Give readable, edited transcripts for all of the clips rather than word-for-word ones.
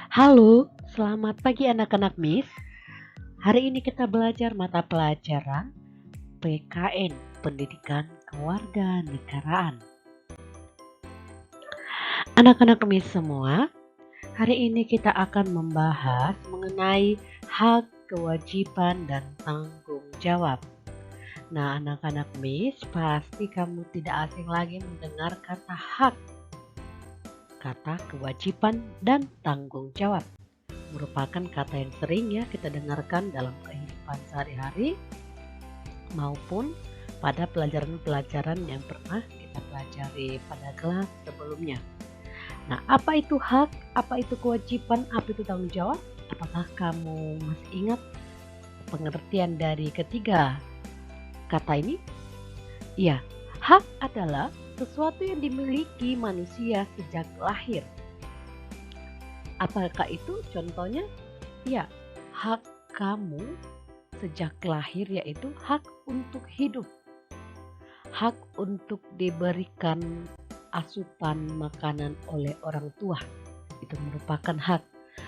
Halo, selamat pagi anak-anak Miss. Hari ini kita belajar mata pelajaran PKN, Pendidikan Kewarganegaraan. Anak-anak Miss semua, hari ini kita akan membahas mengenai hak, kewajiban, dan tanggung jawab. Nah, anak-anak Miss, pasti kamu tidak asing lagi mendengar kata hak, kata kewajiban, dan tanggung jawab. Merupakan kata yang sering ya kita dengarkan dalam kehidupan sehari-hari maupun pada pelajaran-pelajaran yang pernah kita pelajari pada kelas sebelumnya. Nah, apa itu hak, apa itu kewajiban, apa itu tanggung jawab? Apakah kamu masih ingat pengertian dari ketiga kata ini? Iya, hak adalah sesuatu yang dimiliki manusia sejak lahir. Apakah itu contohnya? Ya, hak kamu sejak lahir yaitu hak untuk hidup. Hak untuk diberikan asupan makanan oleh orang tua. Itu merupakan hak.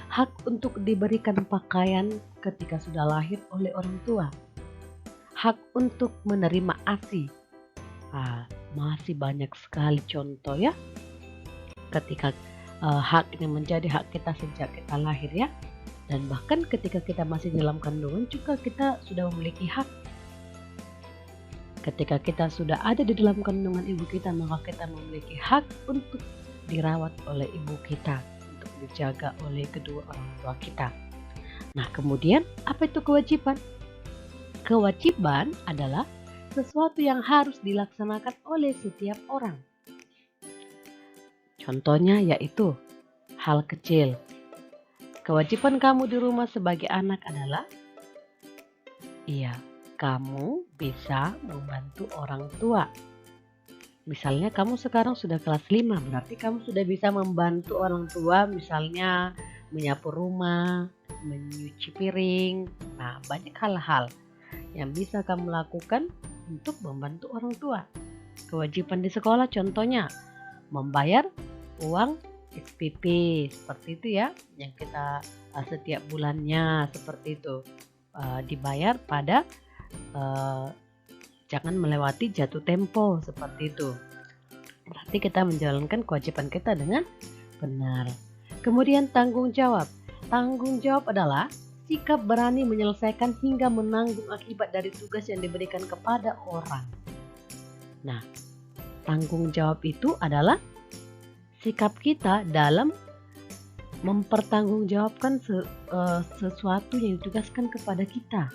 Hak untuk diberikan pakaian ketika sudah lahir oleh orang tua. Hak untuk menerima ASI. Masih banyak sekali contoh ya. Ketika hak ini menjadi hak kita sejak kita lahir ya. Dan bahkan ketika kita masih dalam kandungan juga kita sudah memiliki hak. Ketika kita sudah ada di dalam kandungan ibu kita, maka kita memiliki hak untuk dirawat oleh ibu kita, untuk dijaga oleh kedua orang tua kita. Nah, kemudian apa itu kewajiban? Kewajiban adalah sesuatu yang harus dilaksanakan oleh setiap orang. Contohnya yaitu hal kecil. Kewajiban kamu di rumah sebagai anak adalah kamu bisa membantu orang tua. Misalnya kamu sekarang sudah kelas 5, berarti kamu sudah bisa membantu orang tua, misalnya menyapu rumah, menyuci piring. Nah, banyak hal-hal yang bisa kamu lakukan untuk membantu orang tua. Kewajiban di sekolah contohnya membayar uang SPP, seperti itu ya, yang kita setiap bulannya seperti itu dibayar pada jangan melewati jatuh tempo, seperti itu. Berarti kita menjalankan kewajiban kita dengan benar. Kemudian tanggung jawab. Tanggung jawab adalah sikap berani menyelesaikan hingga menanggung akibat dari tugas yang diberikan kepada orang. Nah, tanggung jawab itu adalah sikap kita dalam mempertanggungjawabkan sesuatu yang ditugaskan kepada kita.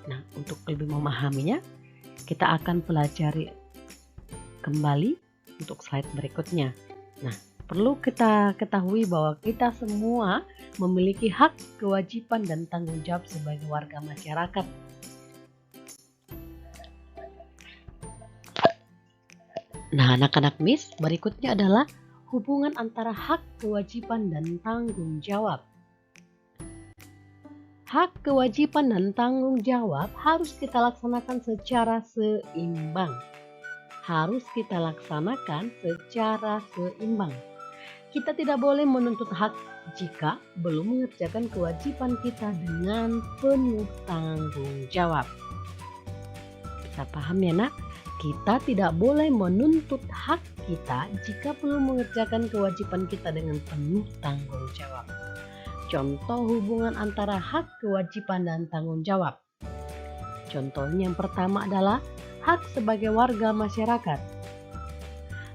Nah, untuk lebih memahaminya, kita akan pelajari kembali untuk slide berikutnya. Nah, perlu kita ketahui bahwa kita semua memiliki hak, kewajiban, dan tanggung jawab sebagai warga masyarakat. Nah, anak-anak Miss, berikutnya adalah hubungan antara hak, kewajiban, dan tanggung jawab. Hak, kewajiban, dan tanggung jawab harus kita laksanakan secara seimbang. Kita tidak boleh menuntut hak jika belum mengerjakan kewajiban kita dengan penuh tanggung jawab. Bisa paham ya nak? Kita tidak boleh menuntut hak kita jika belum mengerjakan kewajiban kita dengan penuh tanggung jawab. Contoh hubungan antara hak, kewajiban, dan tanggung jawab. Contohnya yang pertama adalah hak sebagai warga masyarakat.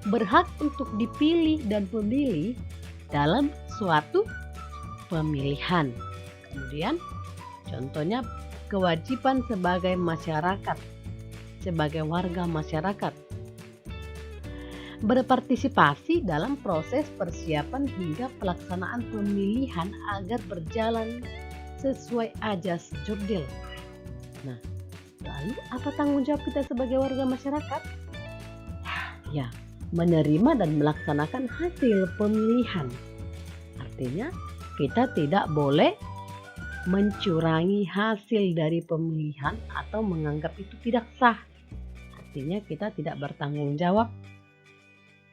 Berhak untuk dipilih dan memilih dalam suatu pemilihan. Kemudian contohnya kewajiban sebagai masyarakat, sebagai warga masyarakat. Berpartisipasi dalam proses persiapan hingga pelaksanaan pemilihan agar berjalan sesuai ajas jurdil. Nah, lalu apa tanggung jawab kita sebagai warga masyarakat? Ya, menerima dan melaksanakan hasil pemilihan. Artinya, kita tidak boleh mencurangi hasil dari pemilihan atau menganggap itu tidak sah. Artinya, kita tidak bertanggung jawab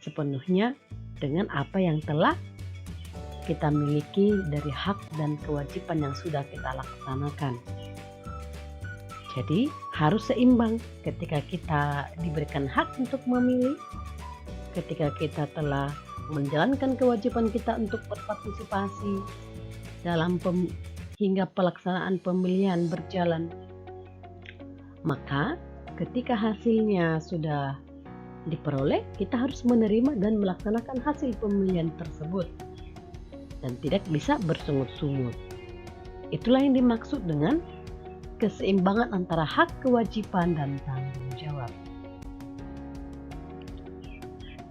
sepenuhnya dengan apa yang telah kita miliki dari hak dan kewajiban yang sudah kita laksanakan. Jadi harus seimbang ketika kita diberikan hak untuk memilih, ketika kita telah menjalankan kewajiban kita untuk berpartisipasi dalam hingga pelaksanaan pemilihan berjalan. Maka ketika hasilnya sudah diperoleh, kita harus menerima dan melaksanakan hasil pemilihan tersebut dan tidak bisa bersungut-sungut. Itulah yang dimaksud dengan keseimbangan antara hak, kewajiban, dan tanggung jawab.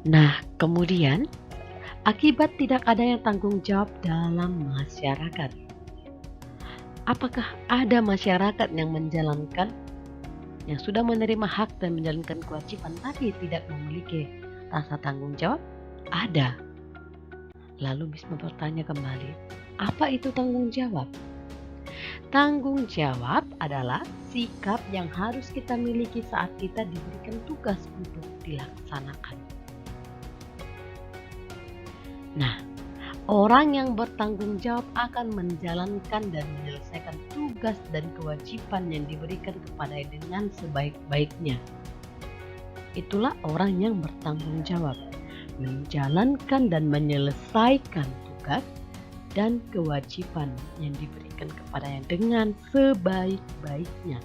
Nah, kemudian akibat tidak adanya tanggung jawab dalam masyarakat. Apakah ada masyarakat yang sudah menerima hak dan menjalankan kewajiban tapi tidak memiliki rasa tanggung jawab? Ada. Lalu Bisma bertanya kembali, apa itu tanggung jawab? Tanggung jawab adalah sikap yang harus kita miliki saat kita diberikan tugas untuk dilaksanakan. Nah, orang yang bertanggung jawab akan menjalankan dan menyelesaikan tugas dan kewajiban yang diberikan kepadanya dengan sebaik-baiknya. Itulah orang yang bertanggung jawab, menjalankan dan menyelesaikan tugas dan kewajiban yang diberikan kepadanya dengan sebaik-baiknya.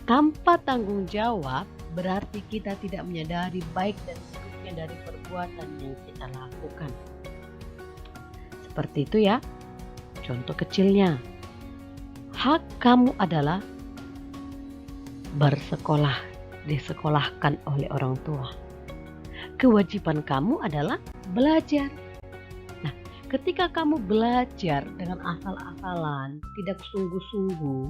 Tanpa tanggung jawab berarti kita tidak menyadari baik dan buruknya dari perbuatan yang kita lakukan. Seperti itu ya. Contoh kecilnya, hak kamu adalah bersekolah, disekolahkan oleh orang tua. Kewajiban kamu adalah belajar. Nah, ketika kamu belajar dengan asal-asalan, tidak sungguh-sungguh,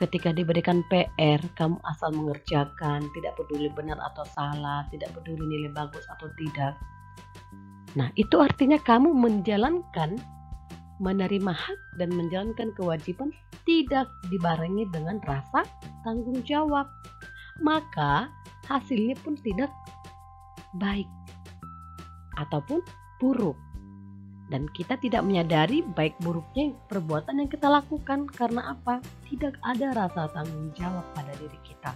ketika diberikan PR, kamu asal mengerjakan, tidak peduli benar atau salah, tidak peduli nilai bagus atau tidak. Nah, itu artinya kamu menerima hak dan menjalankan kewajiban tidak dibarengi dengan rasa tanggung jawab. Maka hasilnya pun tidak baik ataupun buruk. Dan kita tidak menyadari baik buruknya perbuatan yang kita lakukan. Karena apa? Tidak ada rasa tanggung jawab pada diri kita.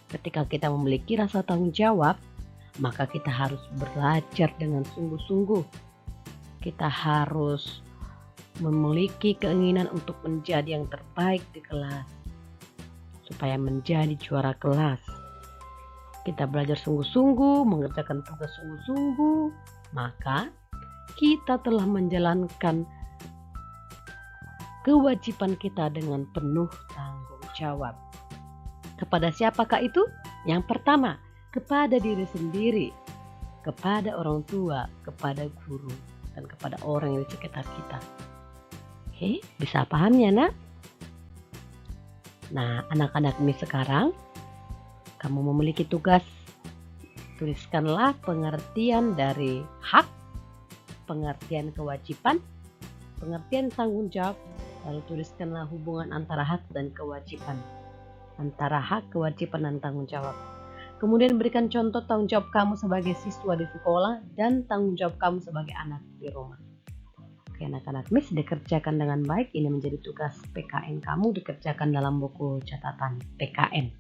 Ketika kita memiliki rasa tanggung jawab, maka kita harus belajar dengan sungguh-sungguh. Kita harus memiliki keinginan untuk menjadi yang terbaik di kelas, supaya menjadi juara kelas. Kita belajar sungguh-sungguh, mengerjakan tugas sungguh-sungguh, maka kita telah menjalankan kewajiban kita dengan penuh tanggung jawab. Kepada siapakah itu? Yang pertama, kepada diri sendiri, kepada orang tua, kepada guru, dan kepada orang yang di sekitar kita. Oke, bisa paham ya nak? Nah, anak-anak Miss sekarang, kamu memiliki tugas. Tuliskanlah pengertian dari hak, pengertian kewajiban, pengertian tanggung jawab, lalu tuliskanlah hubungan antara hak dan kewajiban. Antara hak, kewajiban, dan tanggung jawab. Kemudian berikan contoh tanggung jawab kamu sebagai siswa di sekolah dan tanggung jawab kamu sebagai anak di rumah. Oke, anak-anak Miss, dikerjakan dengan baik. Ini menjadi tugas PKN kamu, dikerjakan dalam buku catatan PKN.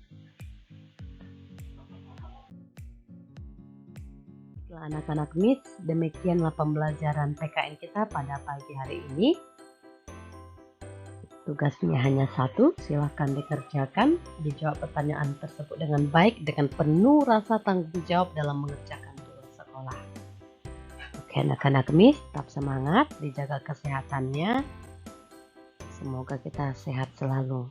Setelah anak-anak Miss, demikianlah pembelajaran PKN kita pada pagi hari ini. Tugasnya hanya satu, silakan dikerjakan, dijawab pertanyaan tersebut dengan baik, dengan penuh rasa tanggung jawab dalam mengerjakan tugas sekolah. Oke, anak-anak Miss, tetap semangat, dijaga kesehatannya. Semoga kita sehat selalu.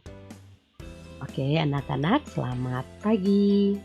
Oke, anak-anak, selamat pagi.